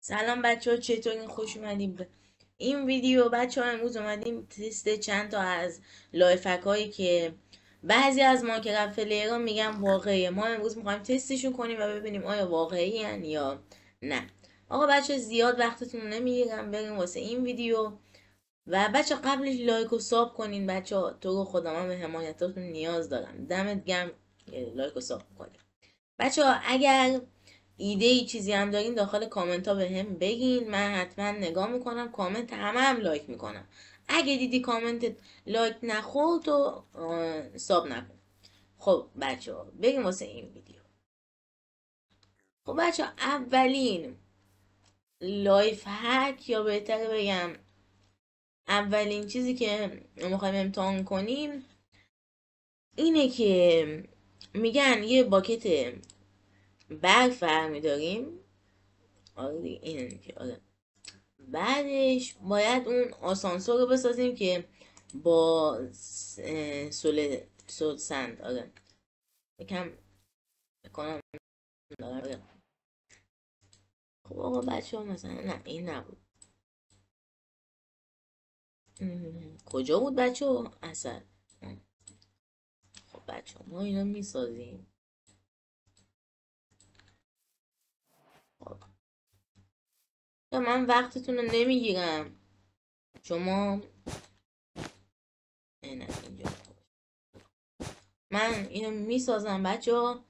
سلام بچه ها، چطورین؟ خوش اومدیم به این ویدیو. بچه ها امروز اومدیم تست چند تا از لایفک هایی که بعضی از ماینکرافت پلیرها میگن واقعیه. ما امروز میخوایم تستشون کنیم و ببینیم آیا واقعی هن یا نه. آقا بچه زیاد وقتتون رو نمیگیرم، بریم واسه این ویدیو. و بچه قبلش لایک و ساب کنین. بچه ها تو رو خدا من به حمایتاتون نیاز دارم، دمت گرم. لایک و ساب کنین. بچه ها اگر ایده ای چیزی هم دارین داخل کامنت ها به هم بگین، من حتما نگاه میکنم. کامنت همه هم لایک میکنم. اگه دیدی کامنت لایک نخورد تو ساب نکن. خب بچه ها بریم واسه این ویدیو. خب بچه ها اولین لایف هک، یا بهتره بگم اولین چیزی که میخوایم امتحان کنیم اینه که میگن یه باکت برف برمیداریم. آره دیگه، اینه که آره. بعدش باید اون آسانسور رو بسازیم که با سند. آره یکم بکنم. آره. خب آقا بچه ها مثلا نه این نبود. کجا بود بچه ها اصلا؟ خب بچه ها ما اینا میسازیم. خب من وقتتون رو نمیگیرم. شما نه اینجا من اینو میسازم بچه ها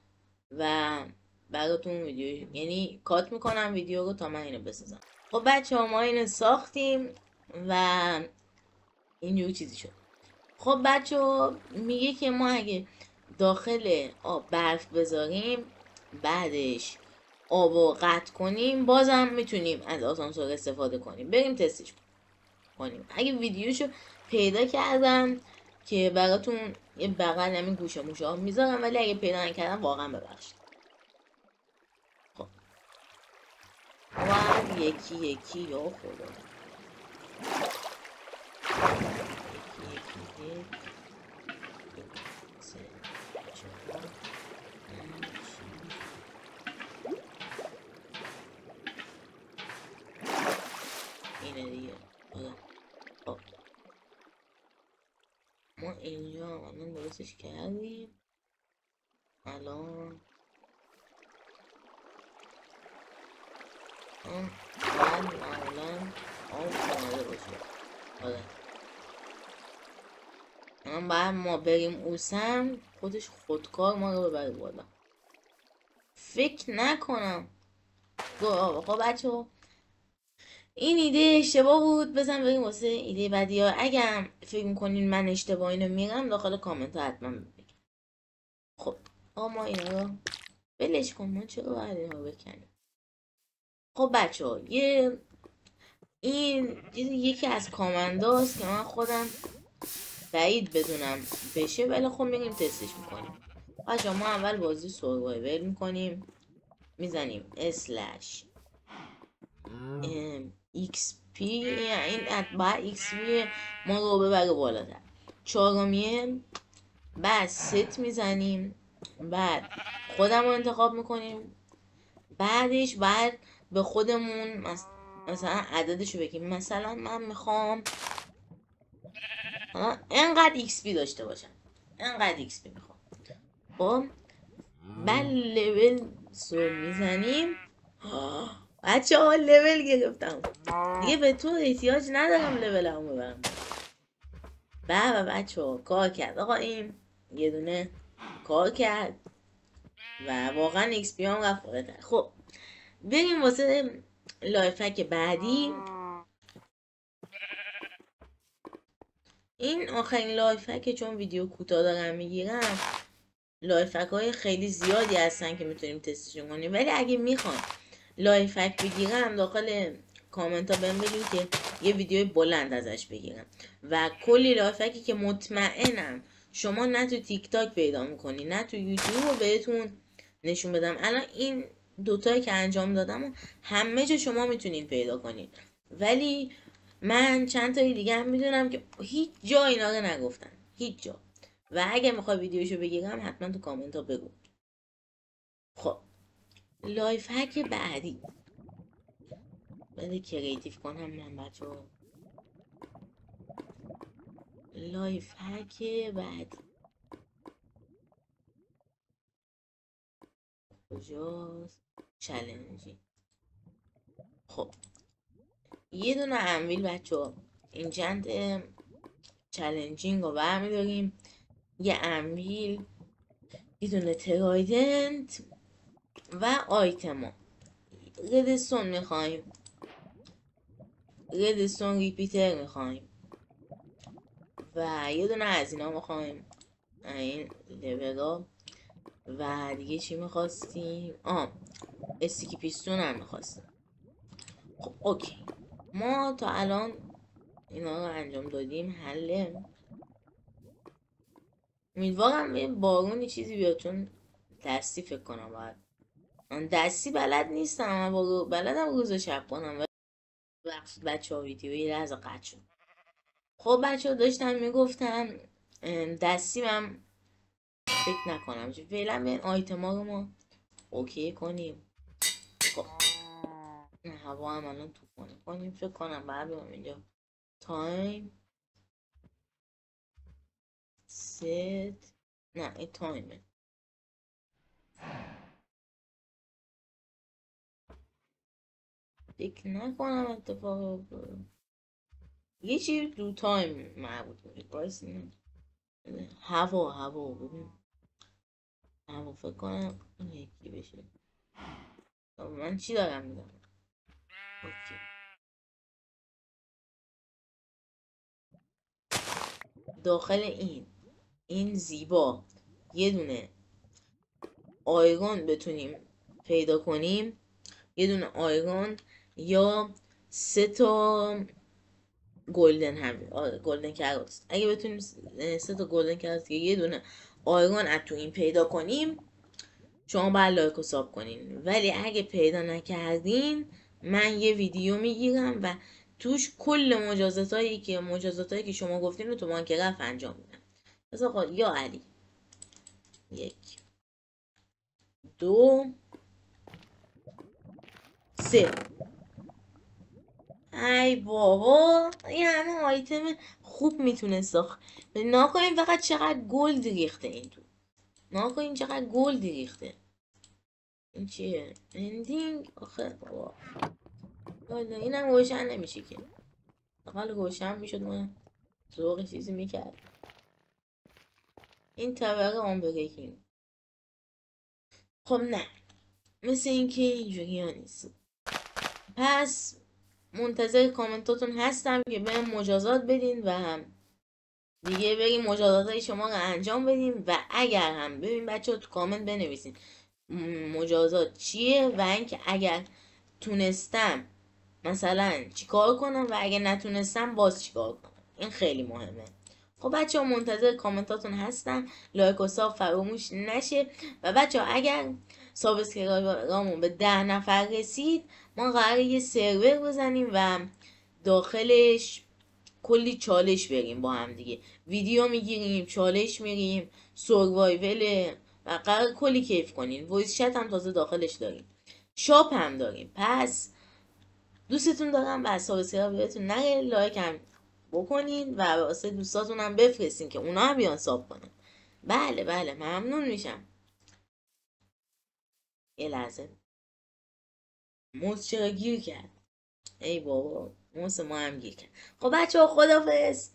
و براتون ویدیو، یعنی کات میکنم ویدیو رو تا من اینو بسازم. خب بچه ها ما اینو ساختیم و اینجور چیزی شد. خب بچه ها میگه که ما اگه داخل آب برف بذاریم، بعدش آب رو قطع کنیم، بازم میتونیم از آسانسور استفاده کنیم. بریم تستش کنیم. اگه ویدیوشو پیدا کردم که براتون یه بغل همین گوشه موشه ها میذارم، ولی اگه پیدا نکردم واقعا ببخشید. خب و یکی یکی یا خدا یکی یک سه چهار پنج اینه دیگه. خب ما اینجا الان درستش کردیم. الان بعد معمولا آب اومده باشه. آره الان باید ما بریم او سمت، خودش خودکار ما رو ببره بالا. فکر نکنم. خب بچه ها این ایده اشتباه بود. بزن بریم واسه ایده بعدی ها. اگر فکر میکنین من اشتباه اینو میرم داخل کامنت ها حتما بگید. خب آقا ما اینا رو بلش کن، ما چرا باید اینا رو بکنیم؟ خب بچه ها این یکی از کامنداست که من خودم بعید بدونم بشه، ولی خب میریم تستش میکنیم. بچه ما اول بازی سروایور میکنیم، میزنیم اسلش XP، این باید XP ما رو ببره بالاتر. چهارمیه بعد ست میزنیم، بعد خودم رو انتخاب میکنیم، بعدش بعد به خودمون مثلا عددش رو بگیم. مثلا من میخوام انقدر XP داشته باشم، انقدر XP میخوام. خب بعد لول سو میزنیم. بچه ها لول گرفتم دیگه، به تو احتیاج ندارم لول هم ببرم. بابا بچه ها کار کرد. آقا این یه دونه کار کرد و واقعا XP هم رفت بالاتر. خب بریم واسه لایفک بعدی. این آخرین لایفکه، چون ویدیو کوتاه دارم میگیرم. لایفک های خیلی زیادی هستن که میتونیم تستشون کنیم، ولی اگه میخوام لایفک بگیرم داخل کامنت ها بهم بگین که یه ویدیو بلند ازش بگیرم. و کلی لایفکی که مطمئنم شما نه تو تیک تاک پیدا میکنی نه تو یوتیوب رو بهتون نشون بدم. الان این دوتایی که انجام دادم همه جا شما میتونید پیدا کنید، ولی من چند تایی دیگه هم میدونم که هیچ جا اینا رو نگفتن، هیچ جا. و اگه میخوای ویدیوشو بگیرم حتما تو کامنت ها بگو. خب لایف هک بعدی بده کریتیو کنم من بچه ها. لایف هک بعد کجاست؟ چلنجی. خب یه دونه انویل بچه ها، این چند چلنجینگ رو برمیداریم. یه انویل، یه دونه ترایدنت و آیتما. ردستون میخوایم، ردستون ریپیتر میخوایم و یه دونه از اینا میخوایم، این لبرا. و دیگه چی میخواستیم؟ استیکی پیستون هم میخواستیم. خب اوکی، ما تا الان اینا رو انجام دادیم. حله. امیدوارم یه بارونی چیزی بیاد، چون دستی فکر کنم باید. من دستی بلد نیستم، اما بلدم روز و شب کنم. وقت بچه ها ویدیو یه لحظه قطع شد. خب بچه ها داشتم میگفتم دستی من فکر نکنم چه فعلا به این آیتم ها رو ما اوکی کنیم. خب هوا هم الان توپانه کنیم فکر کنم بعد بیام اینجا تایم ست. نه این تایمه. فکر نکنم اتفاق یه چیز دو تایم مربوط میشه. باعث هوا ببین، هوا فکر کنم این یکی بشه. من چی دارم میگم؟ اوکی. داخل این زیبا یه دونه آیرون بتونیم پیدا کنیم، یه دونه آیرون یا 3 تا گلدن هم گلدن کروت. اگه بتونیم 3 تا گلدن کروت یه دونه آیرون از تو این پیدا کنیم، شما باید لایک و ساب کنین. ولی اگه پیدا نکردین من یه ویدیو میگیرم و توش کل مجازاتایی که شما گفتین رو تو ماینکرافت انجام میدم. پس آقا یا علی 1 2 3. ای بابا این همه آیتم خوب میتونه ساخت. ناکنین فقط چقدر گلد ریخته این تو. ناکنین چقدر گلد ریخته. این چیه؟ اندینگ. آخه بابا این هم روشن نمیشه که. حال روشن میشد من ذوق چیزی میکرد. این طبقه آن بریکینگ. خب نه، مثل اینکه اینجوری ها نیست. پس منتظر کامنتاتون هستم که بهم مجازات بدین و هم دیگه بریم مجازات شما رو انجام بدیم. و اگر هم ببین بچه ها تو کامنت بنویسین مجازات چیه و اینکه اگر تونستم مثلا چیکار کنم و اگر نتونستم باز چیکار کنم. این خیلی مهمه. خب بچه ها منتظر کامنتاتون هستم. لایک و ساب فراموش نشه. و بچه ها اگر سابسکرایبرامون به 10 نفر رسید ما قراره یه سرور بزنیم و داخلش کلی چالش بریم با هم دیگه. ویدیو میگیریم، چالش میریم، سروایول و قرار کلی کیف کنین. وایس چت هم تازه داخلش داریم، شاپ هم داریم. پس دوستتون دارم و سابسکرایب بهتون نره. لایک هم بکنین و واسه دوستاتون هم بفرستین که اونا هم بیان ساب کنن. بله ممنون میشم. یه لحظه موز چرا گیر کرد؟ ای بابا موز ما هم گیر کرد. خب بچه ها خدافظ.